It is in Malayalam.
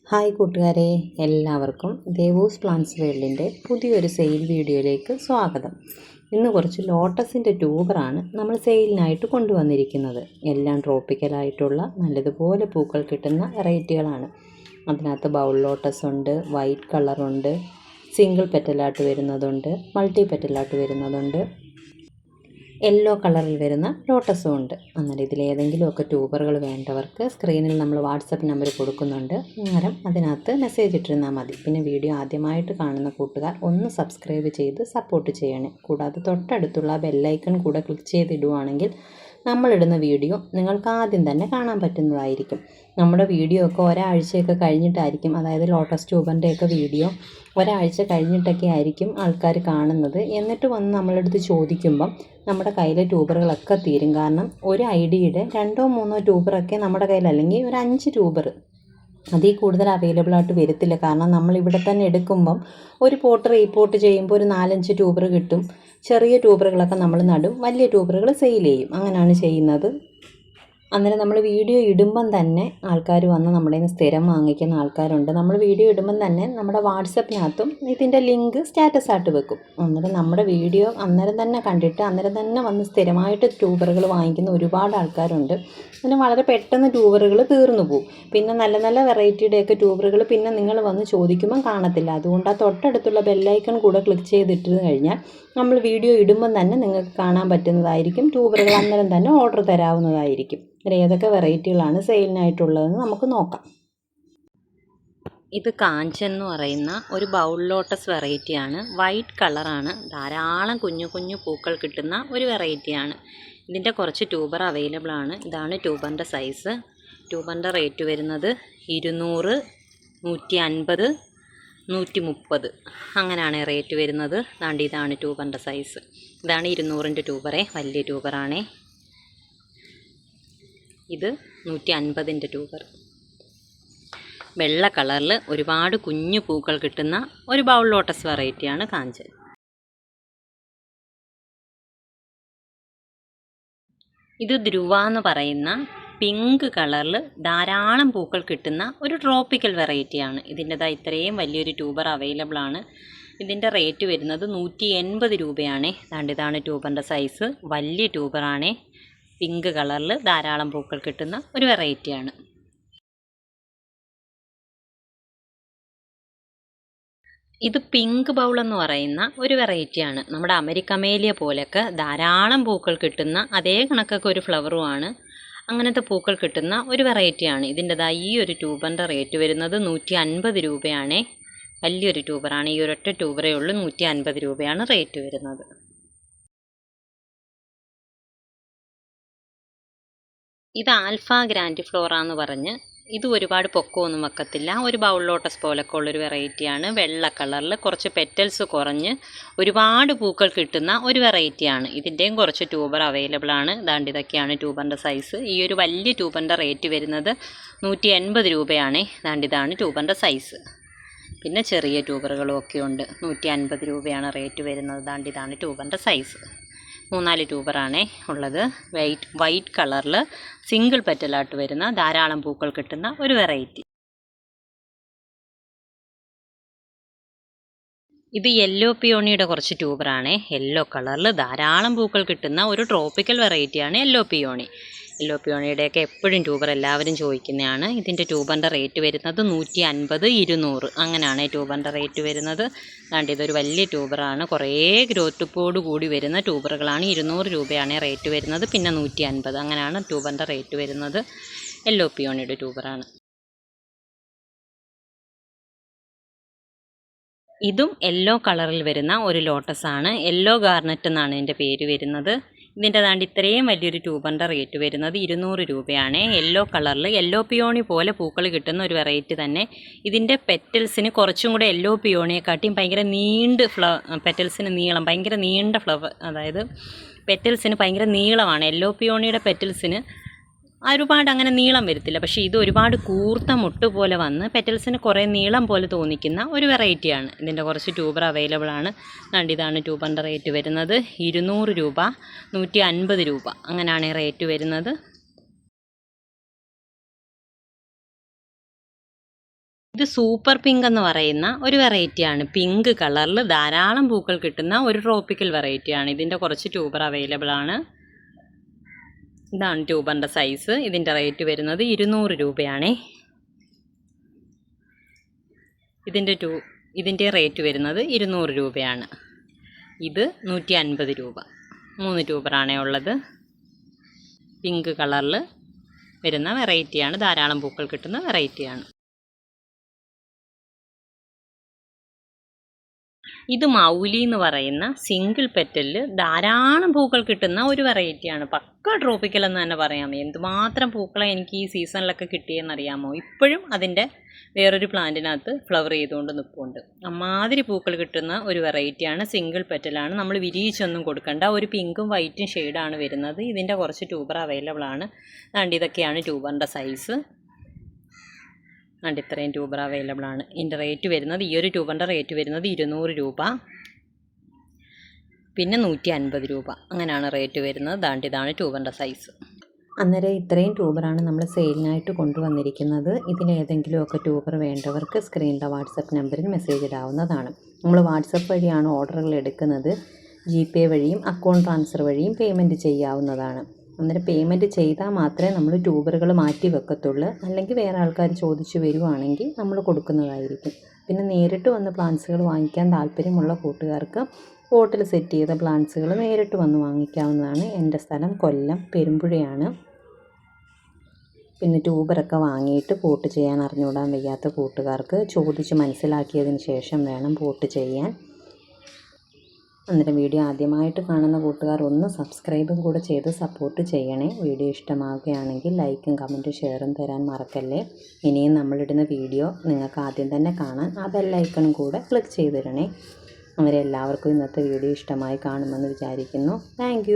ഹായ് കൂട്ടുകാരെ, എല്ലാവർക്കും ദേവൂസ് പ്ലാന്റ്സ് വേൾഡിൻ്റെ പുതിയൊരു സെയിൽ വീഡിയോയിലേക്ക് സ്വാഗതം. ഇന്ന് കുറച്ച് ലോട്ടസിൻ്റെ ട്യൂബറാണ് നമ്മൾ സെയിലിനായിട്ട് കൊണ്ടുവന്നിരിക്കുന്നത്. എല്ലാം ട്രോപ്പിക്കലായിട്ടുള്ള നല്ലതുപോലെ പൂക്കൾ കിട്ടുന്ന വെറൈറ്റികളാണ്. അതിനകത്ത് ബൗൾ ലോട്ടസ് ഉണ്ട്, വൈറ്റ് കളറുണ്ട്, സിംഗിൾ പെറ്റലായിട്ട് വരുന്നതുണ്ട്, മൾട്ടി പെറ്റലായിട്ട് വരുന്നതുണ്ട്, യെല്ലോ കളറിൽ വരുന്ന ലോട്ടസും ഉണ്ട്. അന്നേരം ഇതിലേതെങ്കിലുമൊക്കെ ട്യൂബറുകൾ വേണ്ടവർക്ക് സ്ക്രീനിൽ നമ്മൾ വാട്സപ്പ് നമ്പർ കൊടുക്കുന്നുണ്ട്. അന്നേരം അതിനകത്ത് മെസ്സേജ് ഇട്ടിരുന്നാൽ മതി. പിന്നെ വീഡിയോ ആദ്യമായിട്ട് കാണുന്ന കൂട്ടുകാർ ഒന്ന് സബ്സ്ക്രൈബ് ചെയ്ത് സപ്പോർട്ട് ചെയ്യണേ. കൂടാതെ തൊട്ടടുത്തുള്ള ബെല്ലൈക്കൺ കൂടെ ക്ലിക്ക് ചെയ്തിടുവാണെങ്കിൽ നമ്മളിടുന്ന വീഡിയോ നിങ്ങൾക്ക് ആദ്യം തന്നെ കാണാൻ പറ്റുന്നതായിരിക്കും. നമ്മുടെ വീഡിയോ ഒക്കെ ഒരാഴ്ചയൊക്കെ കഴിഞ്ഞിട്ടായിരിക്കും, അതായത് ലോട്ടസ് ട്യൂബറിൻ്റെയൊക്കെ വീഡിയോ ഒരാഴ്ച കഴിഞ്ഞിട്ടൊക്കെ ആയിരിക്കും ആൾക്കാർ കാണുന്നത്. എന്നിട്ട് വന്ന് നമ്മളെടുത്ത് ചോദിക്കുമ്പം നമ്മുടെ കയ്യിലെ ട്യൂബറുകളൊക്കെ തീരും. കാരണം ഒരു ഐഡിയുടെ 2-3 ട്യൂബറൊക്കെ നമ്മുടെ കയ്യിൽ, അല്ലെങ്കിൽ ഒരു 5 ട്യൂബർ, അതിൽ കൂടുതൽ അവൈലബിൾ ആയിട്ട് വരത്തില്ല. കാരണം നമ്മളിവിടെ തന്നെ എടുക്കുമ്പം ഒരു പോട്ട് റീപോട്ട് ചെയ്യുമ്പോൾ ഒരു 4-5 ട്യൂബർ കിട്ടും. ചെറിയ ട്യൂബറുകളൊക്കെ നമ്മൾ നടും, വലിയ ട്യൂബറുകൾ സെയിൽ ചെയ്യും. അങ്ങനെയാണ് ചെയ്യുന്നത്. അന്നേരം നമ്മൾ വീഡിയോ ഇടുമ്പം തന്നെ ആൾക്കാർ വന്ന് നമ്മുടെ കയ്യിൽ നിന്ന് സ്ഥിരം വാങ്ങിക്കുന്ന ആൾക്കാരുണ്ട്. നമ്മൾ വീഡിയോ ഇടുമ്പം തന്നെ നമ്മുടെ വാട്സപ്പിനകത്തും ഇതിൻ്റെ ലിങ്ക് സ്റ്റാറ്റസ് ആയിട്ട് വെക്കും. അന്നേരം നമ്മുടെ വീഡിയോ അന്നേരം തന്നെ കണ്ടിട്ട് അന്നേരം തന്നെ വന്ന് സ്ഥിരമായിട്ട് ട്യൂബറുകൾ വാങ്ങിക്കുന്ന ഒരുപാട് ആൾക്കാരുണ്ട്. പിന്നെ വളരെ പെട്ടെന്ന് ട്യൂബറുകൾ തീർന്നു പോകും. പിന്നെ നല്ല നല്ല വെറൈറ്റിയുടെയൊക്കെ ട്യൂബറുകൾ പിന്നെ നിങ്ങൾ വന്ന് ചോദിക്കുമ്പം കാണത്തില്ല. അതുകൊണ്ട് ആ തൊട്ടടുത്തുള്ള ബെല്ലൈക്കൺ കൂടെ ക്ലിക്ക് ചെയ്തിട്ട് കഴിഞ്ഞാൽ നമ്മൾ വീഡിയോ ഇടുമ്പം തന്നെ നിങ്ങൾക്ക് കാണാൻ പറ്റുന്നതായിരിക്കും. ട്യൂബറുകൾ അന്നേരം തന്നെ ഓർഡർ തരാവുന്നതായിരിക്കും. ഏതൊക്കെ വെറൈറ്റികളാണ് സെയിലിനായിട്ടുള്ളതെന്ന് നമുക്ക് നോക്കാം. ഇത് കാഞ്ചൻ എന്ന് പറയുന്ന ഒരു ബൗൾ ലോട്ടസ് വെറൈറ്റിയാണ്. വൈറ്റ് കളറാണ്. ധാരാളം കുഞ്ഞു കുഞ്ഞു പൂക്കൾ കിട്ടുന്ന ഒരു വെറൈറ്റിയാണ്. ഇതിൻ്റെ കുറച്ച് ട്യൂബർ അവൈലബിൾ ആണ്. ഇതാണ് ട്യൂബറിൻ്റെ സൈസ്. ട്യൂബറിൻ്റെ റേറ്റ് വരുന്നത് 200, 150, 130 അങ്ങനെയാണ് റേറ്റ് വരുന്നത്. ഇതാണ് ട്യൂബറിൻ്റെ സൈസ്. ഇതാണ് 200ൻ്റെ ട്യൂബറേ, വലിയ ട്യൂബറാണേ. ഇത് 150ൻ്റെ ട്യൂബർ. വെള്ള കളറിൽ ഒരുപാട് കുഞ്ഞു പൂക്കൾ കിട്ടുന്ന ഒരു ബൗൾ ലോട്ടസ് വെറൈറ്റിയാണ് കാഞ്ചൻ. ഇത് ധ്രുവ എന്ന് പറയുന്ന പിങ്ക് കളറിൽ ധാരാളം പൂക്കൾ കിട്ടുന്ന ഒരു ട്രോപ്പിക്കൽ വെറൈറ്റിയാണ്. ഇതിൻ്റെതായി ഇത്രയും വലിയൊരു ട്യൂബർ അവൈലബിൾ ആണ്. ഇതിൻ്റെ റേറ്റ് വരുന്നത് 180 രൂപയാണ്. ഇതാണ് ട്യൂബറിൻ്റെ സൈസ്. വലിയ ട്യൂബറാണ്. പിങ്ക് കളറിൽ ധാരാളം പൂക്കൾ കിട്ടുന്ന ഒരു വെറൈറ്റിയാണ്. ഇത് പിങ്ക് ബൗൾ എന്ന് പറയുന്ന ഒരു വെറൈറ്റിയാണ്. നമ്മുടെ അമേരിക്കമേലിയ പോലെയൊക്കെ ധാരാളം പൂക്കൾ കിട്ടുന്ന അതേ കണക്കൊക്കെ ഒരു ഫ്ലവറുമാണ്. അങ്ങനത്തെ പൂക്കൾ കിട്ടുന്ന ഒരു വെറൈറ്റിയാണ്. ഇതിൻ്റെതായി ഈ ഒരു ട്യൂബറിൻ്റെ റേറ്റ് വരുന്നത് 150 രൂപയാണ്. വലിയൊരു ട്യൂബറാണ്. ഈ ഒരൊറ്റ ട്യൂബറേ ഉള്ളൂ. 150 രൂപയാണ് റേറ്റ് വരുന്നത്. ഇത് ആൽഫ ഗ്രാൻഡിഫ്ലോറ എന്ന് പറഞ്ഞ്, ഇത് ഒരുപാട് പൊക്കമൊന്നും വെക്കത്തില്ല. ഒരു ബൗൾ ലോട്ടസ് പോലൊക്കെ ഉള്ളൊരു വെറൈറ്റിയാണ്. വെള്ള കളറിൽ കുറച്ച് പെറ്റൽസ് കുറഞ്ഞ് ഒരുപാട് പൂക്കൾ കിട്ടുന്ന ഒരു വെറൈറ്റിയാണ്. ഇതിൻ്റെയും കുറച്ച് ട്യൂബർ അവൈലബിൾ ആണ്. ഇതൊക്കെയാണ് ട്യൂബറിൻ്റെ സൈസ്. ഈ ഒരു വലിയ ട്യൂബറിൻ്റെ റേറ്റ് വരുന്നത് 180 രൂപയാണ്. ഇതാണ് ട്യൂബറിൻ്റെ സൈസ്. പിന്നെ ചെറിയ ട്യൂബറുകളും ഒക്കെ ഉണ്ട്. 150 രൂപയാണ് റേറ്റ് വരുന്നത്. ഇതാണ് ട്യൂബറിൻ്റെ സൈസ്. 3-4 ട്യൂബറാണേ ഉള്ളത്. വൈറ്റ് കളറിൽ സിംഗിൾ പെറ്റലായിട്ട് വരുന്ന ധാരാളം പൂക്കൾ കിട്ടുന്ന ഒരു വെറൈറ്റി. ഇത് യെല്ലോ പിയോണിയുടെ കുറച്ച് ട്യൂബറാണേ. യെല്ലോ കളറിൽ ധാരാളം പൂക്കൾ കിട്ടുന്ന ഒരു ട്രോപ്പിക്കൽ വെറൈറ്റിയാണ് യെല്ലോ പിയോണി. യെല്ലോ പിയോണിയുടെയൊക്കെ എപ്പോഴും ട്യൂബർ എല്ലാവരും ചോദിക്കുന്നതാണ്. ഇതിൻ്റെ ട്യൂബറിൻ്റെ റേറ്റ് വരുന്നത് 150, 200 അങ്ങനെയാണ് ട്യൂബറിൻ്റെ റേറ്റ് വരുന്നത്. ഇതൊരു വലിയ ട്യൂബറാണ്. കുറേ ഗ്രോത്തുപ്പോട് കൂടി വരുന്ന ട്യൂബറുകളാണ്. 200 രൂപയാണ് റേറ്റ് വരുന്നത്. പിന്നെ 150 അങ്ങനെയാണ് ട്യൂബറിൻ്റെ റേറ്റ് വരുന്നത്. യെല്ലോ പിയോണിയുടെ ട്യൂബറാണ്. ഇതും യെല്ലോ കളറിൽ വരുന്ന ഒരു ലോട്ടസാണ്. യെല്ലോ ഗാർണറ്റ് എന്നാണ് ഇതിൻ്റെ പേര് വരുന്നത്. ഇതിൻ്റെ ഇത്രയും വലിയൊരു ട്യൂബറിൻ്റെ റേറ്റ് വരുന്നത് 200 രൂപയാണ്. യെല്ലോ കളറിൽ യെല്ലോ പിയോണി പോലെ പൂക്കൾ കിട്ടുന്ന ഒരു വെറൈറ്റി തന്നെ. ഇതിൻ്റെ പെറ്റൽസിന് കുറച്ചും കൂടെ യെല്ലോ പിയോണിയെക്കാട്ടിയും ഭയങ്കര പെറ്റൽസിന് നീളം, ഭയങ്കര നീണ്ട ഫ്ലവർ, അതായത് പെറ്റൽസിന് ഭയങ്കര നീളമാണ്. യെല്ലോ പിയോണിയുടെ പെറ്റൽസിന് ഒരുപാട് അങ്ങനെ നീളം വരത്തില്ല. പക്ഷേ ഇത് ഒരുപാട് കൂർത്ത മുട്ട് പോലെ വന്ന് പെറ്റൽസിന് കുറേ നീളം പോലെ തോന്നിക്കുന്ന ഒരു വെറൈറ്റിയാണ്. ഇതിൻ്റെ കുറച്ച് ട്യൂബർ അവൈലബിൾ ആണ്. ഇതാണ് ട്യൂബറിൻ്റെ റേറ്റ് വരുന്നത്. 200 രൂപ, 150 രൂപ അങ്ങനെയാണ് റേറ്റ് വരുന്നത്. ഇത് സൂപ്പർ പിങ്ക് എന്ന് പറയുന്ന ഒരു വെറൈറ്റിയാണ്. പിങ്ക് കളറിൽ ധാരാളം പൂക്കൾ കിട്ടുന്ന ഒരു ട്രോപ്പിക്കൽ വെറൈറ്റിയാണ്. ഇതിൻ്റെ കുറച്ച് ട്യൂബർ അവൈലബിൾ ആണ്. ഇതാണ് ട്യൂബറിൻ്റെ സൈസ്. ഇതിൻ്റെ റേറ്റ് വരുന്നത് 200 രൂപയാണേ. ഇതിൻ്റെ റേറ്റ് വരുന്നത് 200 രൂപയാണ്. ഇത് 150 രൂപ. 3 ട്യൂബറാണേ ഉള്ളത്. പിങ്ക് കളറിൽ വരുന്ന വെറൈറ്റിയാണ്. ധാരാളം പൂക്കൾ കിട്ടുന്ന വെറൈറ്റിയാണ്. ഇത് മൗലി എന്ന് പറയുന്ന സിംഗിൾ പെറ്റലിൽ ധാരാളം പൂക്കൾ കിട്ടുന്ന ഒരു വെറൈറ്റിയാണ്. പക്ക ട്രോപ്പിക്കൽ എന്ന് തന്നെ പറയാം. എന്തുമാത്രം പൂക്കളെ എനിക്ക് ഈ സീസണിലൊക്കെ കിട്ടിയെന്നറിയാമോ. ഇപ്പോഴും അതിൻ്റെ വേറൊരു പ്ലാന്റിനകത്ത് ഫ്ലവർ ചെയ്തുകൊണ്ട് നിൽപ്പുണ്ട്. അമ്മാതിരി പൂക്കൾ കിട്ടുന്ന ഒരു വെറൈറ്റിയാണ്. സിംഗിൾ പെറ്റലാണ്. നമ്മൾ വിരിയിച്ചൊന്നും കൊടുക്കണ്ട. ഒരു പിങ്കും വൈറ്റും ഷെയ്ഡാണ് വരുന്നത്. ഇതിൻ്റെ കുറച്ച് ട്യൂബർ അവൈലബിൾ ആണ്. അതുകൊണ്ട് ഇതൊക്കെയാണ് ട്യൂബറിൻ്റെ സൈസ്. അതുകൊണ്ട് ഇത്രയും ട്യൂബർ അവൈലബിൾ ആണ്. ഇതിൻ്റെ റേറ്റ് വരുന്നത്, ഈ ഒരു ട്യൂബറിൻ്റെ റേറ്റ് വരുന്നത് 200 രൂപ, പിന്നെ 150 രൂപ, അങ്ങനെയാണ് റേറ്റ് വരുന്നത്. അതുകൊണ്ട് ഇതാണ് ട്യൂബറിൻ്റെ സൈസ്. അന്നേരം ഇത്രയും ട്യൂബറാണ് നമ്മൾ സെയിലിനായിട്ട് കൊണ്ടുവന്നിരിക്കുന്നത്. ഇതിലേതെങ്കിലുമൊക്കെ ട്യൂബർ വേണ്ടവർക്ക് സ്ക്രീനിലെ വാട്സപ്പ് നമ്പറിൽ മെസ്സേജ് ഇടാവുന്നതാണ്. നമ്മൾ വാട്സപ്പ് വഴിയാണ് ഓർഡറുകൾ എടുക്കുന്നത്. GPay വഴിയും അക്കൗണ്ട് ട്രാൻസ്ഫർ വഴിയും പേയ്മെൻറ്റ് ചെയ്യാവുന്നതാണ്. അന്നേരം പേയ്മെൻറ്റ് ചെയ്താൽ മാത്രമേ നമ്മൾ ട്യൂബറുകൾ മാറ്റി വെക്കത്തുള്ളൂ. അല്ലെങ്കിൽ വേറെ ആൾക്കാർ ചോദിച്ചു വരുവാണെങ്കിൽ നമ്മൾ കൊടുക്കുന്നതായിരിക്കും. പിന്നെ നേരിട്ട് വന്ന് പ്ലാന്റ്സുകൾ വാങ്ങിക്കാൻ താല്പര്യമുള്ള കൂട്ടുകാർക്ക് പോട്ടിൽ സെറ്റ് ചെയ്ത പ്ലാന്റ്സുകൾ നേരിട്ട് വന്ന് വാങ്ങിക്കാവുന്നതാണ്. എൻ്റെ സ്ഥലം കൊല്ലം പെരുമ്പുഴയാണ്. പിന്നെ ട്യൂബറൊക്കെ വാങ്ങിയിട്ട് പോട്ട് ചെയ്യാൻ അറിഞ്ഞുകൂടാൻ വയ്യാത്ത കൂട്ടുകാർക്ക് ചോദിച്ച് മനസ്സിലാക്കിയതിന് ശേഷം വേണം പോട്ട് ചെയ്യാൻ. അന്നേരം വീഡിയോ ആദ്യമായിട്ട് കാണുന്ന കൂട്ടുകാർ ഒന്ന് സബ്സ്ക്രൈബും കൂടെ ചെയ്ത് സപ്പോർട്ട് ചെയ്യണേ. വീഡിയോ ഇഷ്ടമാവുകയാണെങ്കിൽ ലൈക്കും കമൻറ്റും ഷെയറും തരാൻ മറക്കല്ലേ. ഇനിയും നമ്മളിടുന്ന വീഡിയോ നിങ്ങൾക്ക് ആദ്യം തന്നെ കാണാൻ ആ ബെല്ലൈക്കണും കൂടെ ക്ലിക്ക് ചെയ്തിടണേ. അവരെല്ലാവർക്കും ഇന്നത്തെ വീഡിയോ ഇഷ്ടമായി കാണുമെന്ന് വിചാരിക്കുന്നു. താങ്ക്